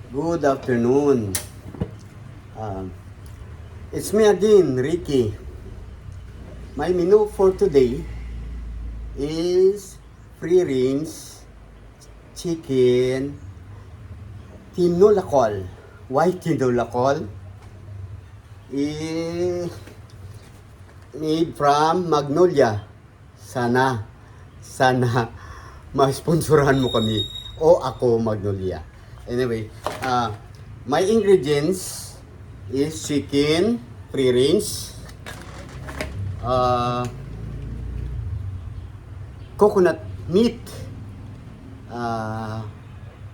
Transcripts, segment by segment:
Good afternoon. It's me again, Ricky. My menu for today is free range chicken tinulakol. Why tinulakol? Made from Magnolia. Sana ma-sponsoran mo kami o ako Magnolia. Anyway, my ingredients is chicken, free range, coconut meat,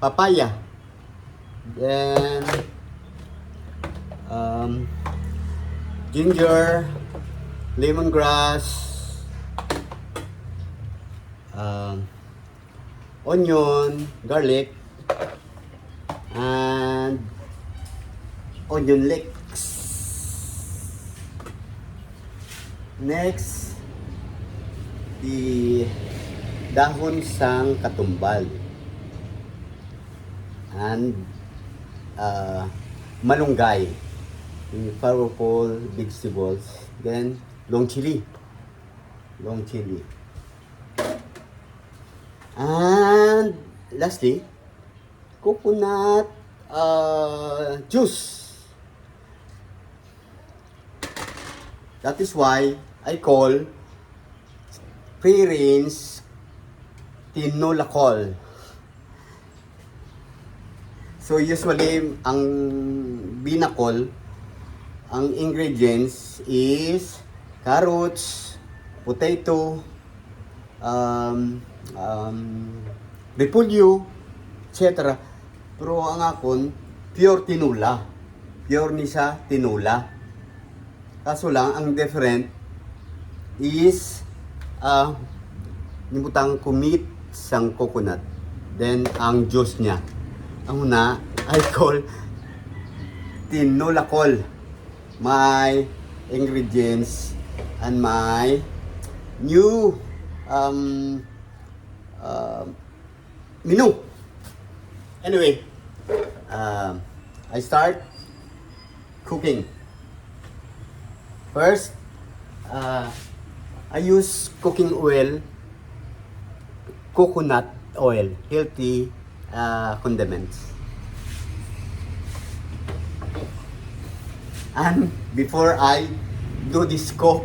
papaya, then ginger, lemongrass, onion, garlic, and onion leeks. Next, the dahon sang katumbal and malunggay, the powerful vegetables. Then long chili, and lastly, coconut juice. That is why I call free range tinulakol. So usually ang binakol, ang ingredients is carrots, potato, repolyo, etc. Pero ang akon pure tinula. Pure ni sa tinula. Kaso lang ang different is nibutang kumit sang coconut. Then ang juice niya. Ang una I call tinulakol. My ingredients and my new menu. Anyway, I start cooking. First, I use cooking oil, coconut oil, healthy condiments. And before I do this cook,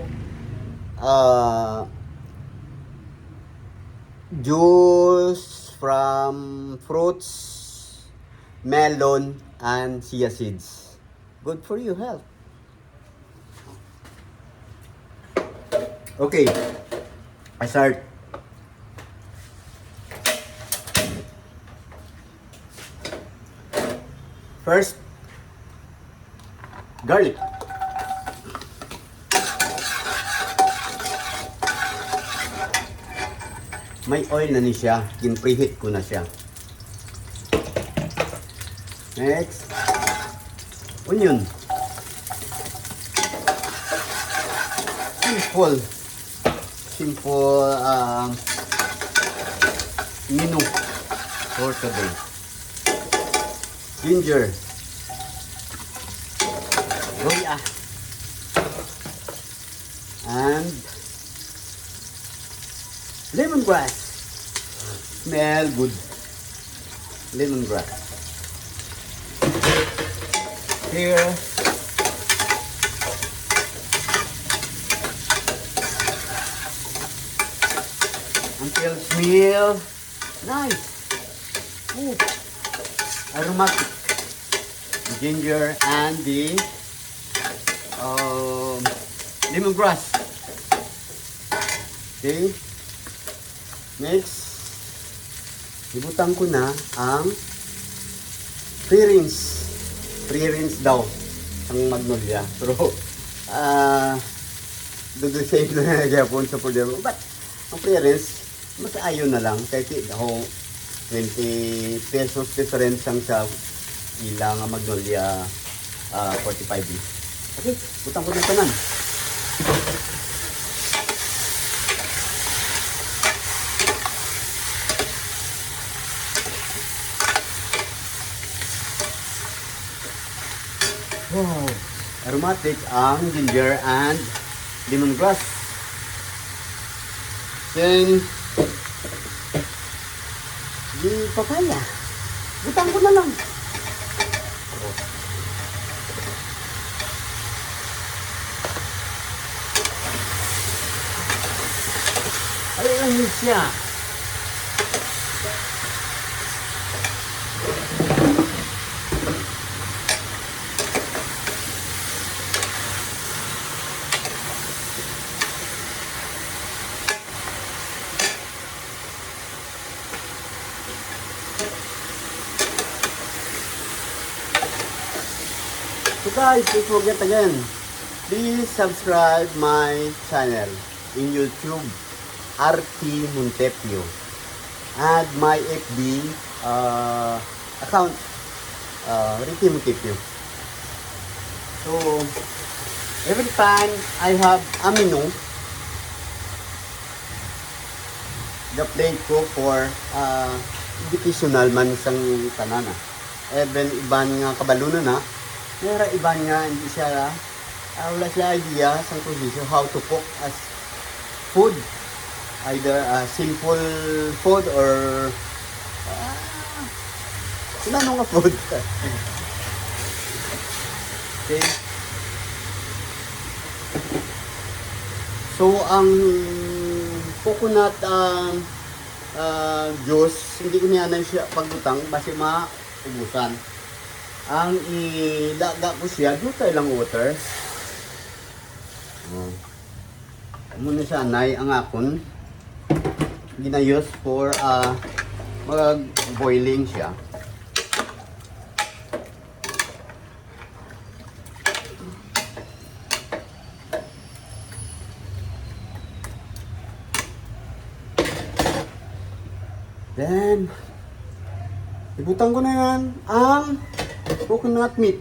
juice from fruits, melon, and chia seeds. Good for your health. Okay, I start. First, garlic. May oil na ni siya, preheat ko na siya. Next, onion. Simple menu for today. Ginger, roya, and lemongrass. Smell good. Lemongrass. Here, until smell nice. Ooh, aromatic. The ginger and the lemongrass. Okay. Next, ibutang ko na ang free rinse daw ang Magnolia. Pero dudusay ko na nagyapon sa problema. But ang free rinse, mas ayon na lang. Kahit ako 20 pesos difference ang sa ilang Magnolia 45. Okay, butang ko dito nan. Wow! Aromatic ang ginger and lemongrass. Then, di papaya. Butang ko na lang. Ay, ano siya? So guys, don't forget again, please subscribe my channel in YouTube, RT Montepio, and my FB account, Ricky Montepio. So, every time I have a menu, the plate ko for educational man sang tanana. Even iban nga kabalo na, pero iban nga hindi siya, wala siya idea sa provision how to cook as food. Either simple food or sila nga food. Okay. So, ang coconut juice, hindi ko niya na siya pagbutang basi maubusan. Ang ilaga ko siya, doon tayo lang water. Muna siya, anay ang akon. Ginayos for mag-boiling siya. Then, ibutang ko na yan ang coconut meat.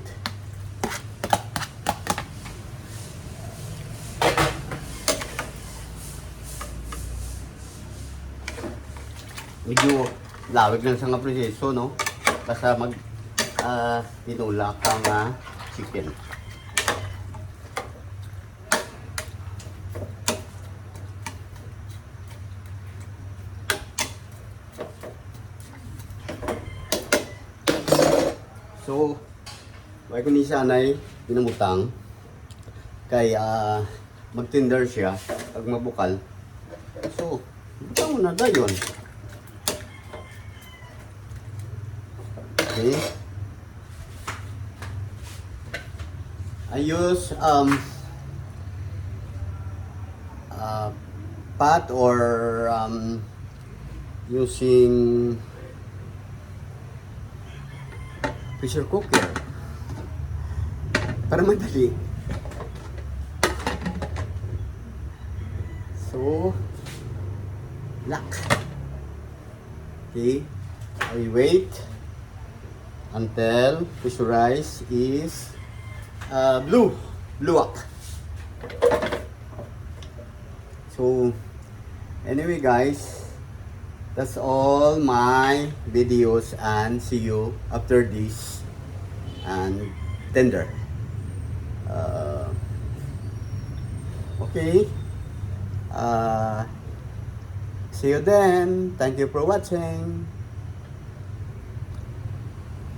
Medyo lawig lang sa nga proseso, no? Basta tinulak ang chicken. So, why ko ni sanay pinamutang kay mag-tender siya pag mabukal. So, butang mo na dayon. Okay. I use pot or using pressure cooker para madali. So, lock. Okay, I wait until pressurize is blue up. So anyway guys, that's all my videos, and see you after this and tender. Okay, see you then. Thank you for watching.